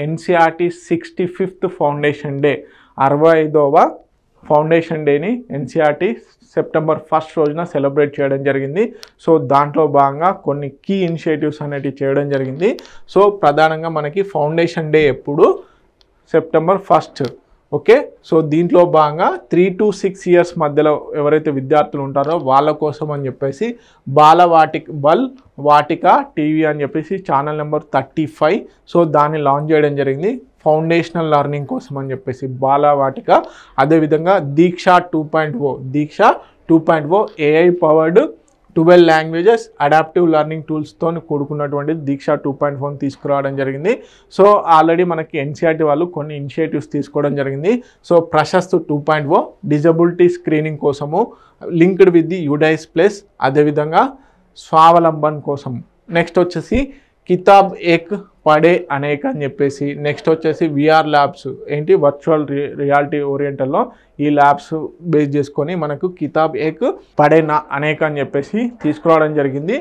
NCERT 65th foundation day 65వ foundation డేని NCERT September 1 రోజున సెలబ్రేట్ చేయడం జరిగింది. సో దాంట్లో భాగంగా కొన్ని కీ ఇనిషియేటివ్స్ అనేటివి చేయడం జరిగింది. సో ప్రధానంగా మనకి ఫౌండేషన్ డే ఎప్పుడు సెప్టెంబర్ 1. ఓకే, సో దీంట్లో భాగంగా 3 to 6 years మధ్యలో ఎవరైతే విద్యార్థులు ఉంటారో వాళ్ళ కోసం అని చెప్పేసి బల్ వాటిక టీవీ అని చెప్పేసి ఛానల్ నెంబర్ 35 సో దాన్ని లాంచ్ చేయడం జరిగింది. ఫౌండేషనల్ లెర్నింగ్ కోసం అని చెప్పేసి బాలవాటిక. అదేవిధంగా Diksha 2.0 AI powered 12 languages adaptive learning టూల్స్తో కూడుకున్నటువంటి దీక్ష 2.0 తీసుకురావడం జరిగింది. సో ఆల్రెడీ మనకి ఎన్సీఆర్టీ వాళ్ళు కొన్ని ఇనిషియేటివ్స్ తీసుకోవడం జరిగింది. సో ప్రశస్త్ 2.0 డిజబిలిటీ స్క్రీనింగ్ కోసము, లింక్డ్ విత్ ది యుడైస్ ప్లస్, అదేవిధంగా స్వావలంబన్ కోసం. నెక్స్ట్ వచ్చేసి కితాబ్ ఏక్ పడే అనేక అని చెప్పేసి, నెక్స్ట్ వచ్చేసి విఆర్ ల్యాబ్స్ ఏంటి వర్చువల్ రియాలిటీ ఓరియంటల్లో ఈ ల్యాబ్స్ బేస్ చేసుకొని మనకు కితాబ్ ఏక్ పడే అనేక అని చెప్పేసి తీసుకురావడం జరిగింది.